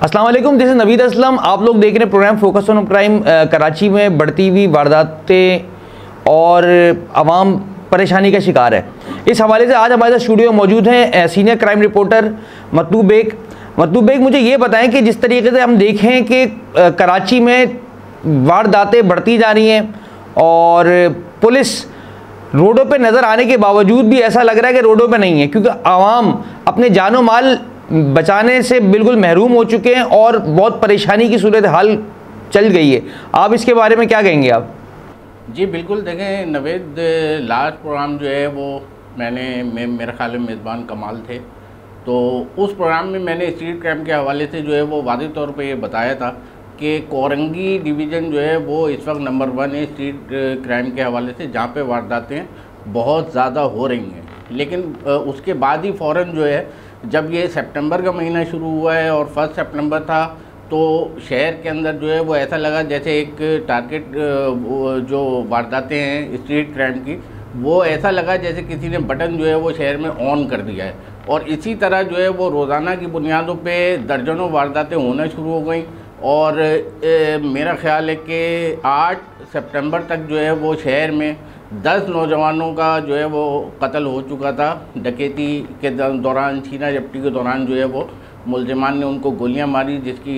अस्सलाम वालेकुम, this is Naveed Aslam. आप लोग देख रहे हैं programme focus on crime. Karachi में बढ़ती हुई वारदातें और आवाम परेशानी का शिकार है। इस हवाले से आज हमारे साथ स्टूडियो मौजूद हैं senior crime reporter Matloob Baig. Matloob Baig, मुझे ये बताएं कि जिस तरीके से हम देखें कि कराची में वारदातें बढ़ती जा रही हैं और पुलिस रोडों पे नज़र आने के बावजूद भी ऐसा लग रहा है कि रोडों पे नहीं है, क्योंकि आवाम अपने जानो माल बचाने से बिल्कुल महरूम हो चुके हैं और बहुत परेशानी की सूरत हाल चल गई है। आप इसके बारे में क्या कहेंगे आप? जी बिल्कुल, देखें नवेद, लास्ट प्रोग्राम जो है वो मेरे ख्याल में मेज़बान कमाल थे, तो उस प्रोग्राम में मैंने स्ट्रीट क्राइम के हवाले से जो है वो वाज़ेह तौर पे ये बताया था कि कोरंगी डिवीज़न जो है वो इस वक्त नंबर 1 है स्ट्रीट क्राइम के हवाले से, जहाँ पे वारदातें बहुत ज़्यादा हो रही हैं। लेकिन उसके बाद ही फ़ौरन जो है, जब ये सितंबर का महीना शुरू हुआ है और 1 सितंबर था, तो शहर के अंदर जो है वो ऐसा लगा जैसे एक टारगेट जो वारदातें हैं स्ट्रीट क्राइम की, वो ऐसा लगा जैसे किसी ने बटन जो है वो शहर में ऑन कर दिया है। और इसी तरह जो है वो रोज़ाना की बुनियादों पे दर्जनों वारदातें होना शुरू हो गई। और मेरा ख्याल है कि 8 सितंबर तक जो है वो शहर में 10 नौजवानों का जो है वो कत्ल हो चुका था। डकैती के दौरान, छीना झपटी के दौरान जो है वो मुलजिमान ने उनको गोलियां मारी, जिसकी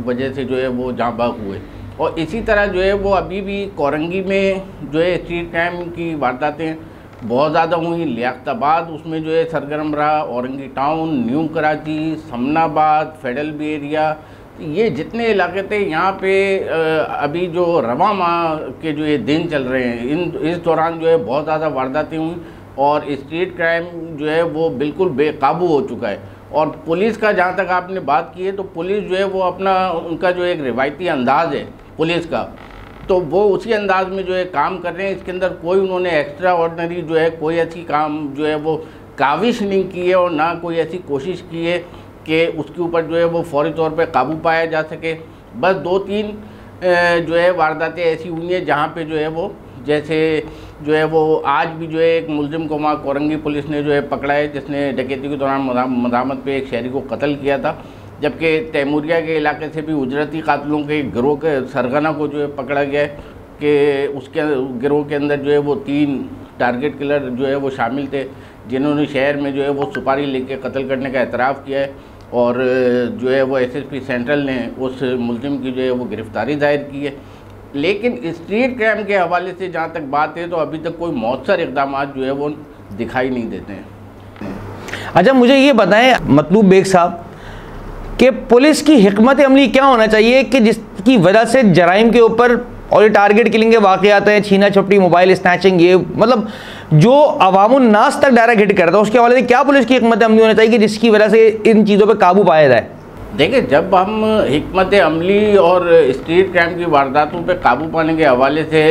वजह से जो है वो जाँ बाग हुए। और इसी तरह जो है वो अभी भी कोरंगी में जो है स्ट्रीट क्राइम की वारदातें बहुत ज़्यादा हुई। लियाकताबाद उसमें जो है सरगर्म रहा, Orangi town, new Karachi, Samanabad, federal B area, ये जितने इलाके थे यहाँ पे अभी जो रवा माह के जो ये दिन चल रहे हैं, इस दौरान जो है बहुत ज़्यादा वारदातें हुई और स्ट्रीट क्राइम जो है वो बिल्कुल बेकाबू हो चुका है। और पुलिस का जहाँ तक आपने बात की है, तो पुलिस जो है वो उनका जो एक रिवायती अंदाज़ है पुलिस का, तो वो उसी अंदाज में जो है काम कर रहे हैं। इसके अंदर कोई उन्होंने एक्स्ट्रा ऑर्डिनरी जो है कोई ऐसी काम जो है वो काविश नहीं की है और ना कोई ऐसी कोशिश की है कि उसके ऊपर जो है वो फौरी तौर पे काबू पाया जा सके। बस 2-3 जो है वारदातें ऐसी हुई हैं जहाँ पे जो है वो, जैसे जो है वो आज भी जो है एक मुलजिम को वहाँ कोरंगी पुलिस ने जो है पकड़ा है, जिसने डकैती के दौरान मदामत पे एक शहरी को कत्ल किया था। जबकि तैमूरिया के इलाके से भी उजरती कातलों के गिरोह के सरगना को जो है पकड़ा गया है कि उसके गिरोह के अंदर जो है वो 3 टारगेट किलर जो है वो शामिल थे, जिन्होंने शहर में जो है वो सुपारी लेके कत्ल करने का एतराफ़ किया है। और जो है वो एसएसपी सेंट्रल ने उस मुलजिम की जो है वो गिरफ़्तारी दायर की है। लेकिन स्ट्रीट क्राइम के हवाले से जहाँ तक बात है, तो अभी तक कोई मौसर इक़दाम जो है वो दिखाई नहीं देते हैं। अच्छा, मुझे ये बताएं मतलूब बेग साहब कि पुलिस की हिकमत अमली क्या होना चाहिए कि जिसकी वजह से जराइम के ऊपर और ये टारगेट किलिंग के वाक़यात हैं, छीना झपटी, मोबाइल स्नैचिंग, ये मतलब जो अवामुन नास तक डायरेक्ट हिट करता है, उसके हवाले से क्या पुलिस की हिकमत अमली होना चाहिए कि जिसकी वजह से इन चीज़ों पर काबू पाया जाए? देखिए, जब हम हिकमत अमली और स्ट्रीट क्राइम की वारदातों पे काबू पाने के हवाले से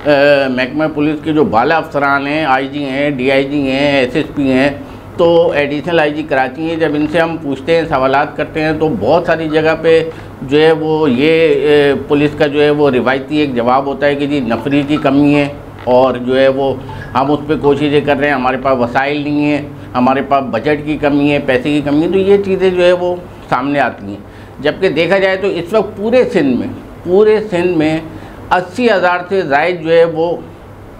महकमा पुलिस के जो बाला अफसरान हैं, आईजी हैं, डीआईजी हैं, एसएसपी हैं, तो एडिशनल आईजी कराची हैं, जब इनसे हम पूछते हैं, सवालात करते हैं, तो बहुत सारी जगह पे जो है वो ये पुलिस का जो है वो रिवायती एक जवाब होता है कि जी नफरी की कमी है और जो है वो हम उस पर कोशिशें कर रहे हैं, हमारे पास वसाइल नहीं है, हमारे पास बजट की कमी है, पैसे की कमी है, तो ये चीज़ें जो है वो सामने आती हैं। जबकि देखा जाए तो इस वक्त पूरे सिंध में 80,000 से ज़ायद जो है वो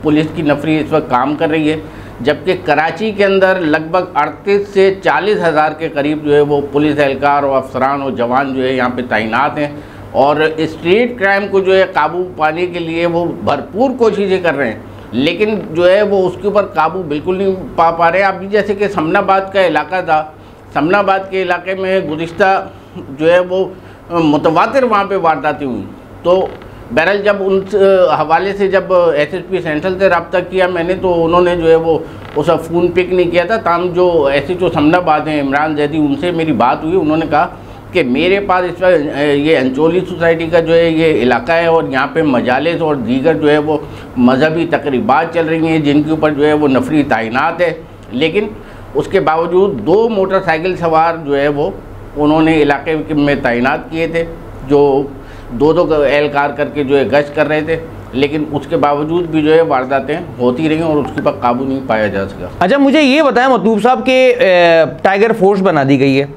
पुलिस की नफरी इस वक्त काम कर रही है। जबकि कराची के अंदर लगभग 38 से 40,000 के करीब जो है वो पुलिस एहलकार और अफसरान और जवान जो है यहाँ पे तैनात हैं। और स्ट्रीट क्राइम को जो है काबू पाने के लिए वो भरपूर कोशिशें कर रहे हैं, लेकिन जो है वो उसके ऊपर काबू बिल्कुल नहीं पा रहे हैं। अभी जैसे कि समनाबाद का इलाका था, समनाबाद के इलाके में गुज़िश्ता जो है वो मुतवातिर वहाँ पे वारदातें हुई। तो बहरहाल जब उन हवाले से जब एसएसपी सेंट्रल से रब्ता किया मैंने, तो उन्होंने जो है वो उसका फ़ोन पिक नहीं किया था। तमाम जो एसएचओ समनाबाद हैं, इमरान जैदी, उनसे मेरी बात हुई। उन्होंने कहा कि मेरे पास इस वक्त ये अंचोली सोसाइटी का जो है ये इलाका है और यहाँ पे मजालिस और दीगर जो है वो मजहबी तकरीबात चल रही हैं, जिनके ऊपर जो है वो नफरी तैनात है। लेकिन उसके बावजूद 2 मोटरसाइकिल सवार जो है वो उन्होंने इलाके में तैनात किए थे, जो 2-2 एहलकार करके जो है गश्त कर रहे थे। लेकिन उसके बावजूद भी जो है वारदातें होती रही और उसके ऊपर काबू नहीं पाया जा सका। अच्छा, मुझे ये बताएं मतलूब साहब कि टाइगर फोर्स बना दी गई है,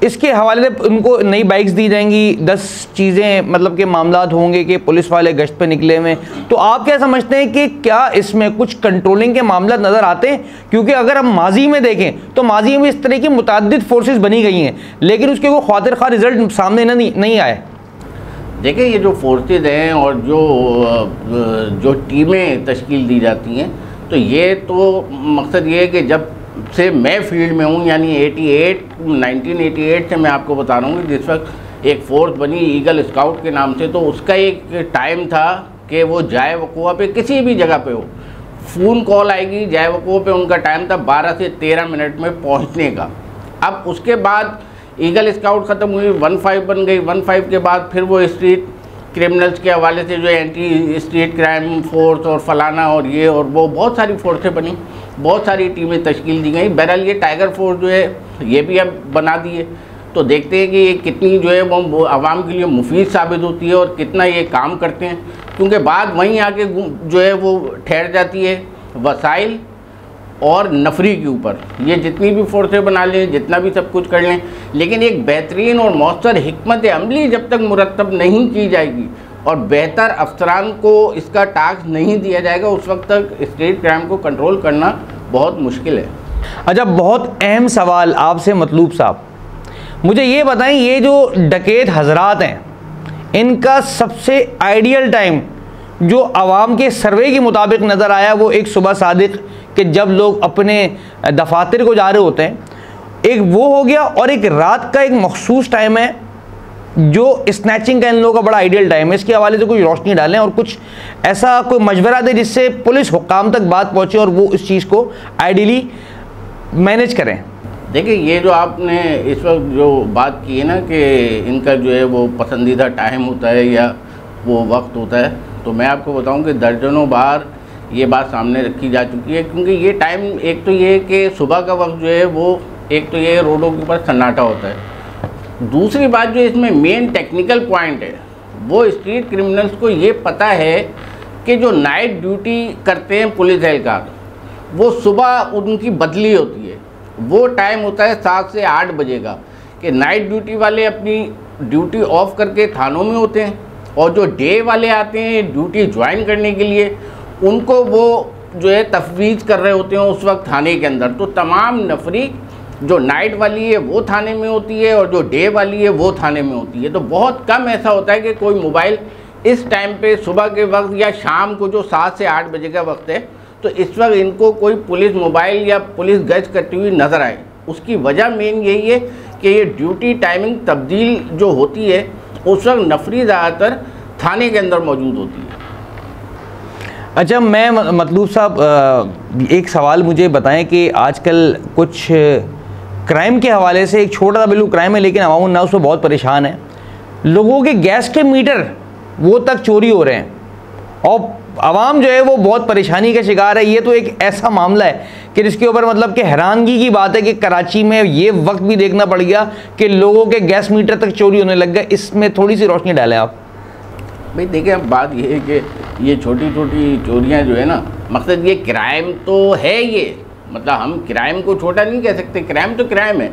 इसके हवाले से उनको नई बाइक्स दी जाएंगी, 10 चीज़ें मतलब के मामलात होंगे कि पुलिस वाले गश्त पे निकले हुए। तो आप क्या समझते हैं कि क्या इसमें कुछ कंट्रोलिंग के मामला नज़र आते हैं? क्योंकि अगर हम माजी में देखें तो माजी में इस तरह की मुतअद्दिद फोर्सेस बनी गई हैं, लेकिन उसके वो खातिर खा रिजल्ट सामने नहीं आए। देखिए, ये जो फोर्सेज हैं और जो टीमें तश्कील दी जाती हैं, तो ये तो मकसद ये है कि जब से मैं फील्ड में हूँ, यानी 1988 से मैं आपको बता रहा हूँ कि जिस वक्त एक फोर्स बनी ईगल स्काउट के नाम से, तो उसका एक टाइम था कि वो जाए वक़ुआ पे किसी भी जगह पे हो, फ़ोन कॉल आएगी, जाए वक़ुआ पे उनका टाइम था 12 से 13 मिनट में पहुँचने का। अब उसके बाद ईगल स्काउट ख़त्म हुई, 15 बन गई। 15 के बाद फिर वो स्ट्रीट क्रिमिनल्स के हवाले से जो एंटी स्ट्रीट क्राइम फोर्स और फलाना और ये और वो बहुत सारी फोर्सें बनी, बहुत सारी टीमें तश्कील दी गई। बहरहाल ये टाइगर फोर्स जो है ये भी अब बना दी है, तो देखते हैं कि ये कितनी जो है वो आवाम के लिए मुफीद साबित होती है और कितना ये काम करते हैं, क्योंकि बात वहीं आके जो है वो ठहर जाती है वसाइल और नफरी के ऊपर। ये जितनी भी फोर्सें बना लें, जितना भी सब कुछ कर लें, लेकिन एक बेहतरीन और मौसर हिकमत अमली जब तक मुरतब नहीं की जाएगी और बेहतर अफसरान को इसका टास्क नहीं दिया जाएगा, उस वक्त तक स्ट्रीट क्राइम को कंट्रोल करना बहुत मुश्किल है। अच्छा, बहुत अहम सवाल आपसे मतलूब साहब, मुझे ये बताएं, ये जो डकैत हजरात हैं इनका सबसे आइडियल टाइम जो आवाम के सर्वे के मुताबिक नज़र आया वो एक सुबह सादिक कि जब लोग अपने दफातर को जा रहे होते हैं, एक वो हो गया, और एक रात का एक मखसूस टाइम है जो स्नैचिंग का इन लोगों का बड़ा आइडियल टाइम है। इसके हवाले से कुछ रोशनी डालें और कुछ ऐसा कोई मशवरा दें जिससे पुलिस हुक्काम तक बात पहुँचे और वो इस चीज़ को आइडियली मैनेज करें। देखिए, ये जो आपने इस वक्त जो बात की है ना कि इनका जो है वो पसंदीदा टाइम होता है या वो वक्त होता है, तो मैं आपको बताऊं कि दर्जनों बार ये बात सामने रखी जा चुकी है, क्योंकि ये टाइम एक तो ये कि सुबह का वक्त जो है वो एक तो ये रोडों के ऊपर सन्नाटा होता है। दूसरी बात जो इसमें मेन टेक्निकल पॉइंट है, वो स्ट्रीट क्रिमिनल्स को ये पता है कि जो नाइट ड्यूटी करते हैं पुलिस एहलकार, वो सुबह उनकी बदली होती है। वो टाइम होता है 7 से 8 बजे का, कि नाइट ड्यूटी वाले अपनी ड्यूटी ऑफ करके थानों में होते हैं, और जो डे वाले आते हैं ड्यूटी ज्वाइन करने के लिए, उनको वो जो है तफवीज़ कर रहे होते हैं उस वक्त थाने के अंदर। तो तमाम नफरी जो नाइट वाली है वो थाने में होती है और जो डे वाली है वो थाने में होती है। तो बहुत कम ऐसा होता है कि कोई मोबाइल इस टाइम पे सुबह के वक्त या शाम को जो 7 से 8 बजे का वक्त है, तो इस वक्त इनको कोई पुलिस मोबाइल या पुलिस गश्त करती हुई नज़र आए। उसकी वजह मेन यही है कि ये ड्यूटी टाइमिंग तब्दील जो होती है उस वक्त नफरी ज़्यादातर थाने के अंदर मौजूद होती है। अच्छा, मैं मतलूब साहब एक सवाल मुझे बताएं कि आजकल कुछ क्राइम के हवाले से, एक छोटा सा बिल्कुल क्राइम है लेकिन अवाम ना उसमें बहुत परेशान है, लोगों के गैस के मीटर वो तक चोरी हो रहे हैं और आवाम जो है वो बहुत परेशानी का शिकार है। ये तो एक ऐसा मामला है कि जिसके ऊपर मतलब कि हैरानगी की बात है कि कराची में ये वक्त भी देखना पड़ गया कि लोगों के गैस मीटर तक चोरी होने लग गए। इसमें थोड़ी सी रोशनी डालें आप। भाई देखिए, अब बात ये है कि ये छोटी छोटी चोरियां जो है ना, मकसद ये क्राइम तो है, ये मतलब हम क्राइम को छोटा नहीं कह सकते, क्राइम तो क्राइम है।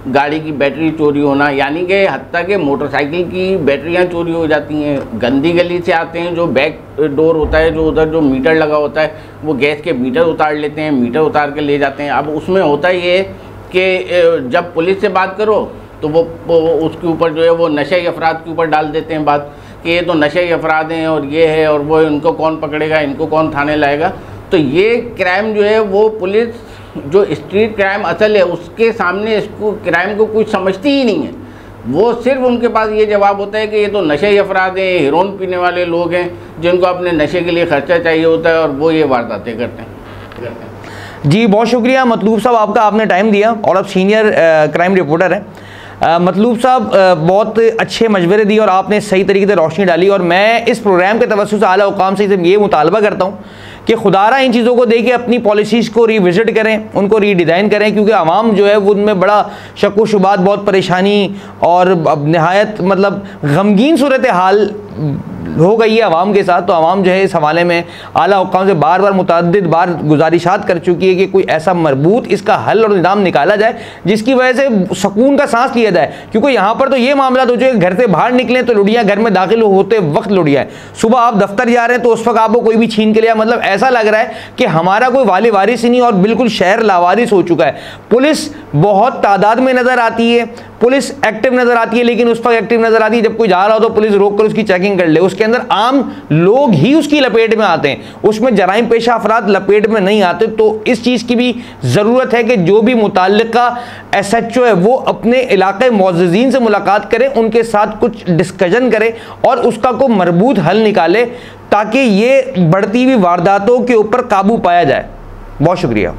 गाड़ी की बैटरी चोरी होना, यानी कि हत्ता के मोटरसाइकिल की बैटरियां चोरी हो जाती हैं। गंदी गली से आते हैं, जो बैक डोर होता है, जो उधर जो मीटर लगा होता है, वो गैस के मीटर उतार लेते हैं, मीटर उतार के ले जाते हैं। अब उसमें होता ये कि जब पुलिस से बात करो तो वो उसके ऊपर जो है वो नशे अफराद के ऊपर डाल देते हैं बात कि ये तो नशे अफराद हैं और ये है और वो, इनको कौन पकड़ेगा, इनको कौन थाने लाएगा। तो ये क्राइम जो है वो पुलिस जो स्ट्रीट क्राइम असल है उसके सामने इसको क्राइम को कुछ समझती ही नहीं है। वो सिर्फ उनके पास ये जवाब होता है कि ये तो नशे अफराद हैं, हीरोइन पीने वाले लोग हैं जिनको अपने नशे के लिए खर्चा चाहिए होता है और वो ये वारदातें करते हैं। जी बहुत शुक्रिया मतलूब साहब आपका, आपने टाइम दिया और अब सीनियर क्राइम रिपोर्टर हैं। मतलूब साहब बहुत अच्छे मशवरे दिए और आपने सही तरीके से रोशनी डाली और मैं इस प्रोग्राम के तवज्जुह से आला हुकाम से ये मुतालबा करता हूँ कि खुदारा इन चीज़ों को देखे अपनी पॉलिसीज़ को रिविजिट करें, उनको रीडिज़ाइन करें, क्योंकि आवाम जो है वो उनमें बड़ा शक व शुबात, बहुत परेशानी और अब नहायत मतलब गमगीन सूरत हाल हो गई है आवाम के साथ। तो आवाम जो है इस हवाले में आला हुक्काम से बार बार मुतअद्दिद बार गुजारिशात कर चुकी है कि कोई ऐसा मरबूत इसका हल और निज़ाम निकाला जाए जिसकी वजह से सुकून का सांस लिया जाए। क्योंकि यहाँ पर तो ये मामला हो जो घर से बाहर निकलें तो लुड़ियाँ घर में दाखिल होते वक्त लुड़ियाँ, सुबह आप दफ्तर जा रहे हैं तो उस वक्त आपको कोई भी छीन के लिया। मतलब ऐसा लग रहा है कि हमारा कोई वाली वारिस ही नहीं और बिल्कुल शहर लावारिस हो चुका है। पुलिस बहुत तादाद में नज़र आती है, पुलिस एक्टिव नज़र आती है, लेकिन उस वक्त एक्टिव नज़र आती है जब कोई जा रहा हो तो पुलिस रोक कर उसकी चेकिंग कर ले। उसके अंदर आम लोग ही उसकी लपेट में आते हैं, उसमें जराइम पेशा अफराद लपेट में नहीं आते। तो इस चीज़ की भी ज़रूरत है कि जो भी मुताल्लिका SHO है वो अपने इलाके मुअज़्ज़िज़ीन से मुलाकात करे, उनके साथ कुछ डिस्कशन करे और उसका कोई मरबूत हल निकाले ताकि ये बढ़ती हुई वारदातों के ऊपर काबू पाया जाए। बहुत शुक्रिया।